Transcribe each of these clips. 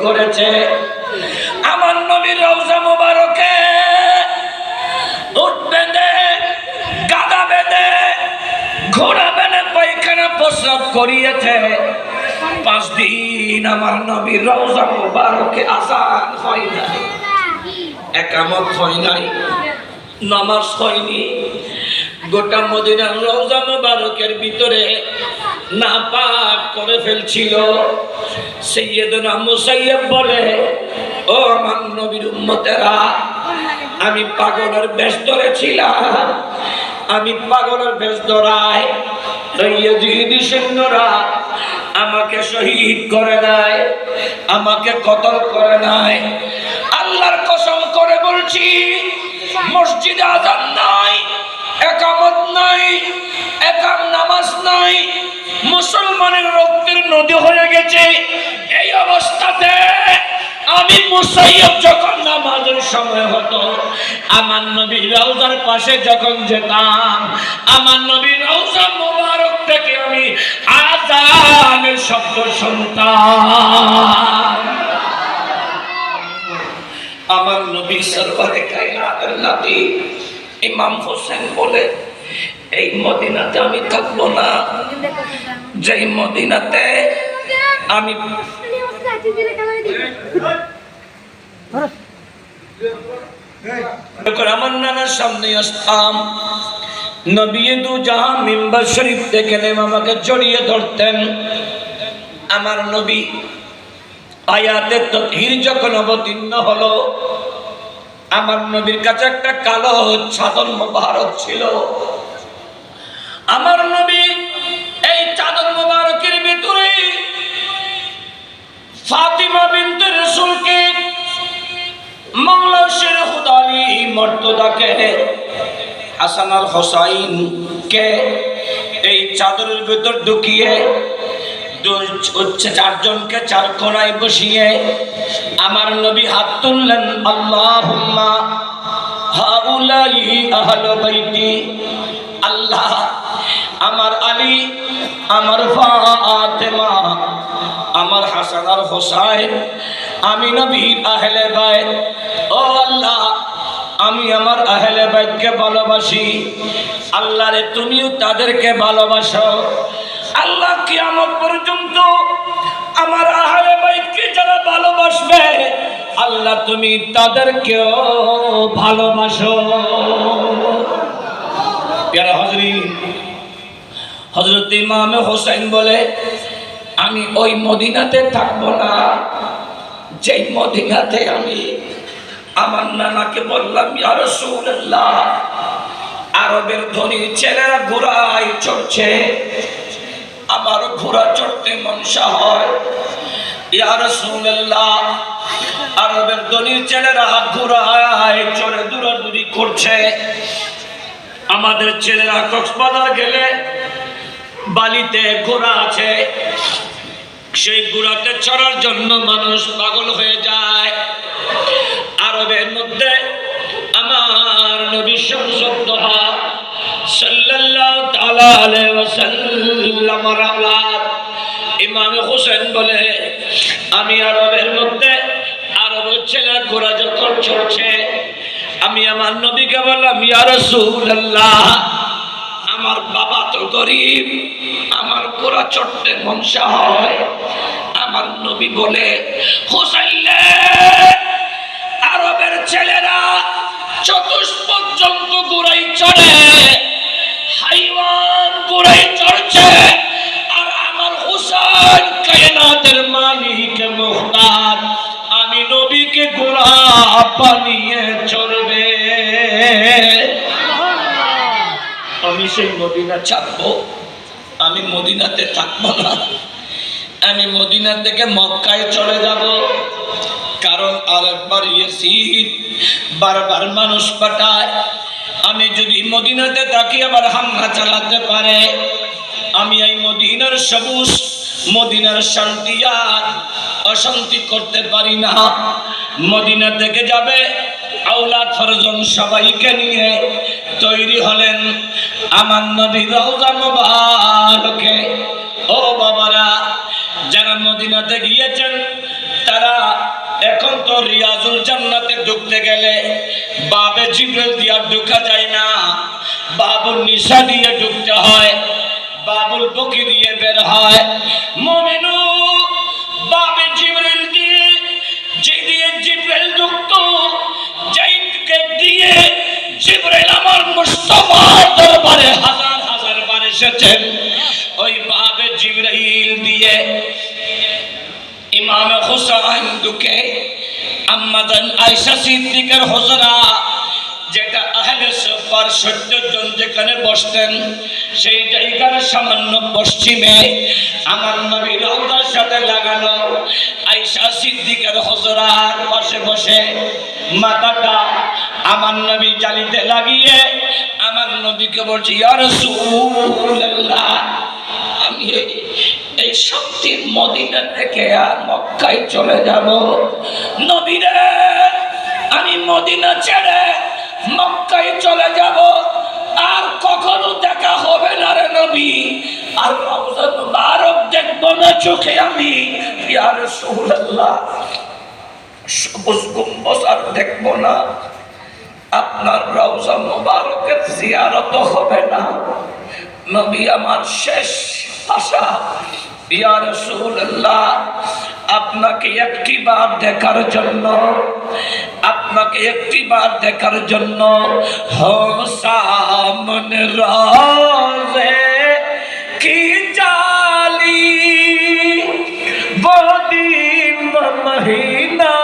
করেছে। আমার নবীর রওজা মোবারকে উট বেঁধে, গাদা বেঁধে, ঘোড়া বেঁধে পায়খানা প্রস্রাব করিয়েছে। 5 দিন আমার নবীর রওজা মোবারকে আযান হয় নাই, একামত হয় নাই, নামাজ হয়নি। গোটা মদিনার রওজা মোবারকের ভিতরে নাপাক করে ফেলছিল। সাইয়েদনা মুসাইয়্যিব বলে, ও আমার নবীর উম্মতেরা, আমি পাগলের বেশ ধরেছিলাম, আমি পাগলের বেশ ধরায় ইয়াজিদি সৈন্যরা আমাকে শহীদ করে নাই, আমাকে কতল করে নাই। আল্লাহর কসম করে বলছি, মসজিদে আযান নাই, একামত নাই, একাম নামাজ নাই, মুসলমানের রক্তের নদী হয়ে গেছে। এই অবস্থাতে আমি মুসাইয়্যিব যখন নামাজের সময় হতো, আমার নবীর রওজার পাশে যখন যেতাম, আমার নবীর রওজা মোবারক থেকে আমি আযানের শব্দ শুনতাম। আমার নবী সরওয়ারে কায়নাতের নাতি ইমাম হোসেন বলে, এই মদিনাতে আমি থাকবো না, যেই মদিনাতে আমি আমার নানার সামনে আসতাম, নবী দু জাহান মিম্বার শরীফ থেকে নেমে আমাকে জড়িয়ে ধরতেন। আমার নবী আয়াতে তাতহীর যখন অবতীর্ণ হলো, আমার নবীর কাছে একটা কালো চাদর মোবারক ছিল। আমার নবী এই চাদর মোবারকের ভিতরে ফাতিমা বিনতে রাসূলকে, মাওলা শের খুদা আলী মর্তদাকে, হাসান আর হোসাইন কে এই চাদরের ভিতর ঢুকিয়ে 4 জনকে 4 কোণায় বসিয়ে আমার নবী হাত তুললেন, আল্লাহুম্মা হাউলাই আহলে বাইতি। আল্লাহ, আমার আলী, আমার ফাতেমা, আমার হাসান আর হোসাইন, আমি নবীর আহলে বাইত। ও আল্লাহ, আমি আমার আহলে বাইতকে ভালোবাসি। আল্লাহ রে, তুমিও তাদেরকে ভালোবাসো। আল্লাহ, কিয়ামত পর্যন্ত আমার আহলে বাইতকে যারা ভালোবাসবে, আল্লাহ তুমি তাদেরকেও ভালোবাসো। প্যারা হাজরিন, হযরত ইমাম হোসেন বলে, আমি ওই মদিনাতে থাকবো না, যেই মদিনাতে আমি আমার নানাকে বললাম, ইয়া রাসূলুল্লাহ, আরবের ধনী ছেলেরা ঘোড়ায় চড়ছে, আমার ঘোড়া চড়তে মনসা হয়। ইয়া রাসূলুল্লাহ, আরবের ধনী ছেলেরা ঘোড়ায় চড়ে দৌড়াদৌড়ি করছে, আমাদের ছেলেরা কক্সবাজার গেলে বালিতে ঘোড়া আছে, সেই ঘোড়াতে চড়ার জন্য মানুষ পাগল হয়ে যায়। আরবের মধ্যে আমার নবী শামসুদ্দোহা সাল্লাল্লাহু তাআলা আলাইহি ওয়াসাল্লাম আওলাদ ইমাম হোসেন বলে, আমি আরবের মধ্যে আরবের ছেলেরা ঘোড়া যখন চড়ছে, আমি আমার নবীকে বললাম, ইয়া রাসূলুল্লাহ, আমার বাবা তো গরিব, আমার ঘোড়া চড়তে মনসা হয়। আমার নবী বলে, হোসাইন, আরবের ছেলেরা চতুষ্পদ জন্তু ঘোড়ায় চড়ে, হাইওয়ান ঘোড়ায় চড়ছে, আর আমার হোসেন কায়নাতের মালিক মুখতার, আমি নবীকে ঘোড়া বানিয়ে চড়বে। আমি সেই মদিনা ছাড়বো, আমি মদিনাতে থাকবো না, আমি মদিনা থেকে মক্কায় চলে যাব। কারণ আরেকবার ইয়াসিদ বারবার মানুষ পাঠায়, আমি যদি মদিনাতে থাকি আবার হামলা চালাতে পারে। আমি এই মদিনার সবুজ, মদিনার শান্তি আর অশান্তি করতে পারি না। মদিনা থেকে যাবে আওলাদ ফরজন সবাইকে নিয়ে তৈরি হলেন আমার নবীর রওজা মুবারকে। ও বাবারা, যারা মদিনাতে গিয়েছেন তারা রিয়াজুল জান্নাতে ঢুকতে গেলে বাবে জিবরিল দিয়া ঢোকা যায় না, বাবুল নিসা দিয়ে ঢুকতে হয়, বাবুল বকি দিয়ে বের হয়। মুমিনু বাবে জিবরিল দিয়ে যে দিয়ে জিবরিল ঢুকতো, যেইকে দিয়ে জিবরিল আমার মুস্তাফার দরবারে হাজার হাজার বার এসেছেন, ওই বাবে জিবরিল দিয়ে ইমাম হুসাইন ঢুকে আম্মাজান আয়েশা সিদ্দিকার হুজরা, যেটা আহলে সুফার 70 জন যেখানে বসতেন, সেই জায়গার সামান্য পশ্চিমে আমার নবী রওজার সাথে লাগানো আয়েশা সিদ্দিকার হুজরার পাশে বসে মাথাটা আমার নবী জালিতে লাগিয়ে আমার নবীকে বলছে, ইয়া রাসূলুল্লাহ, আমি এই শক্তি মদিনা থেকে আর মক্কায় চলে যাব। নবী রে, আমি মদিনা ছেড়ে মক্কায় চলে যাব, আর কখনো দেখা হবে না রে নবী, আর রওজা মুবারক দেখব না চোখে আমি। ইয়া রাসূলুল্লাহ, সবুজ গম্বুজ আর দেখব না, আপনার রওজা মুবারকের জিয়ারত হবে না। নবী আমার শেষ আশা, ইয়া রাসূলুল্লাহ, আপনাকে একটিবার দেখার জন্য, আপনাকে একটিবার দেখার জন্য হো সামনে রোজে কি জালি বদিন মহিনা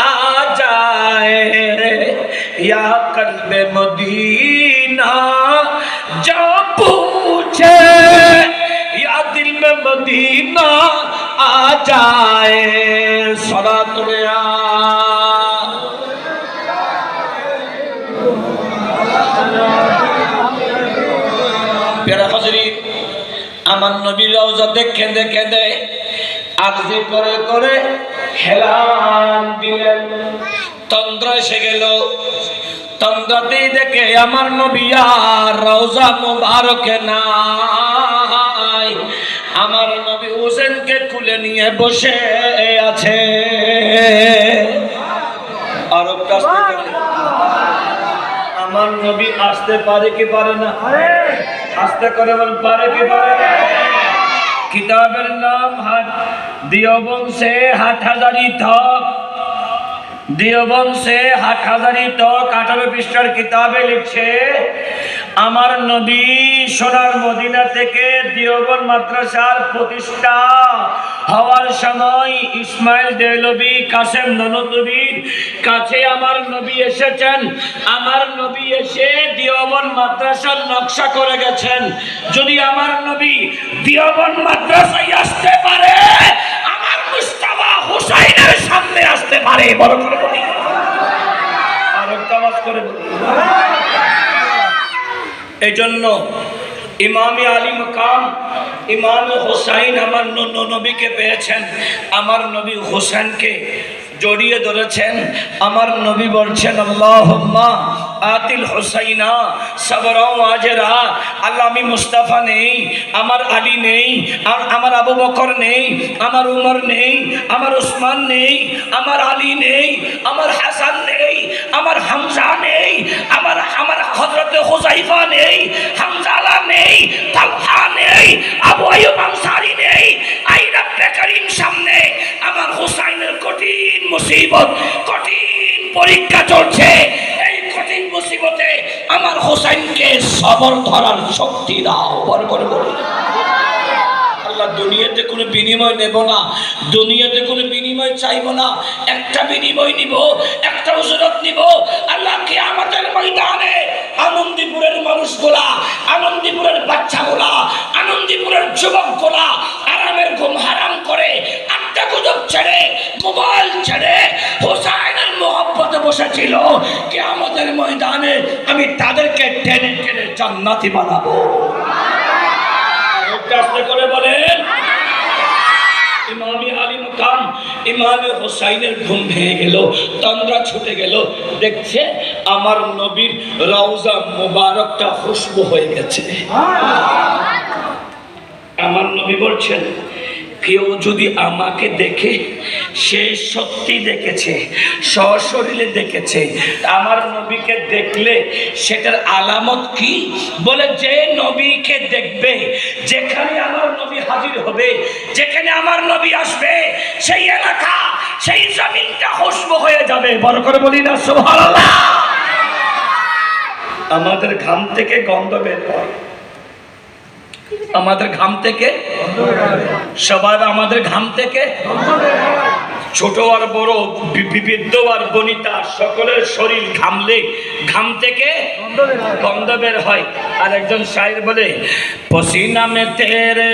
আ যায়, या कल्बे मदीना जो पूछे, या दिल में मदीना आ जाए। सलातुल्लाह प्यारा हजरीन, আমার নবী রওজাতে কেঁদে কেঁদে আরজি করে করে হেলান দিলেন। তন্দ্র এসে গেল, তন্দ্রাতেই দেখে আমার নবী আর রওজা মুবারকে নাই। আমার নবী হোসেনকে খুলে নিয়ে বসে আছে। আরো কাছে আমার নবী আসতে পারে কি পারে না? আসতে করে বল, পারে কি পারে না? কিতাবের নাম দিওবন্দ সে হাটহাজারি তক, দিওবন্দ সে হাটহাজারি তক 18 পৃষ্ঠার কিতাবে লিখছে, আমার নবী সোনার মদিনা থেকে দিওবন্দ মাদ্রাসার প্রতিষ্ঠা হওয়ার সময় ইসমাইল দেহলভী, কাসেম ননদবীর কাছে আমার নবী এসেছেন। আমার নবী এসে দিওবন্দ মাদ্রাসার নকশা করে গেছেন। যদি আমার নবী দিওবন্দ মাদ্রাসায় আসতে পারে, আমার মুস্তাফা হুসাইনের সামনে আসতে পারে। বড় করে বলি, আর একটা আওয়াজ করে বলি। এই জন্য ইমামে আলী মাকাম ইমাম হুসাইন আমার নবীকে পেয়েছেন, আমার নবী হুসাইনকে জড়িয়ে ধরেছেন। আমার নবী বলছেন, আল্লাহুম্মা আতিল হুসাইনা সাবরাও আজরা। আল্লাহ, আমি মুস্তাফা নেই, আমার আলী নেই, আর আমার আবু বকর নেই, আমার উমর নেই, আমার উসমান নেই, আমার আলী নেই, আমার হাসান নেই, আমার হামজা নেই, আমার হযরত হুযায়ফা নেই, হামজালা নেই, তালহা নেই, আবু আইয়ুব আনসারী নেই। আই রব্বে করিম সামনে আমার হুসাইনের কঠিন মুসিবত, কঠিন পরীক্ষা চলছে। এই কঠিন মুসিবতে আমার হুসাইনকে সবর ধরার শক্তি দাও। বড় করে বলি, আল্লাহ, দুনিয়াতে কোনো বিনিময় নেব না, দুনিয়াতে কোনো বিনিময় চাইব না। একটা বিনিময় নিব, একটা উজরত নিব। আল্লাহ, কিয়ামতের ময়দানে আনন্দীপুরের মানুষগুলা, আনন্দীপুরের বাচ্চাগুলা, আনন্দীপুরের যুবকগুলা আরামের ঘুম হারাম করে, আড্ডা গুজব ছেড়ে, মোবাইল ছেড়ে হুসাইনের মোহব্বতে বসেছিল। কিয়ামতের ময়দানে আমি তাদেরকে টেনে টেনে জান্নাতি বানাবো। আস্তে করে বলেন, ইমামে আলী মাকাম ইমামে হুসাইনের ঘুম ভেঙে গেল, তন্দ্রা ছুটে গেল। দেখছে আমার নবীর রওজা মুবারকটা খুশবু হয়ে গেছে। আমার নবী বলছেন, কেউ যদি আমাকে দেখে, সে সত্যি দেখেছে, সশরীরে দেখেছে। আমার নবীকে দেখলে সেটার আলামত কি? বলে যে নবীকে দেখবে, যেখানে আমার নবী হাজির হবে, যেখানে আমার নবী আসবে, সেই এলাকা, সেই জমিনটা খুশবু হয়ে যাবে। বড় করে বলি না সুবহানাল্লাহ। আমাদের ঘাম থেকে গন্ধ বের হয়, আমাদের ঘাম থেকে, সবাই আমাদের ঘাম থেকে, ছোট আর বড়, বৃদ্ধ আর বনিতা, সকলের শরীর ঘামলে ঘাম থেকে গন্ধ বের হয়। আর একজন শায়ের বলে, পসিনা মে তেরে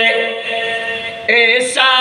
এসা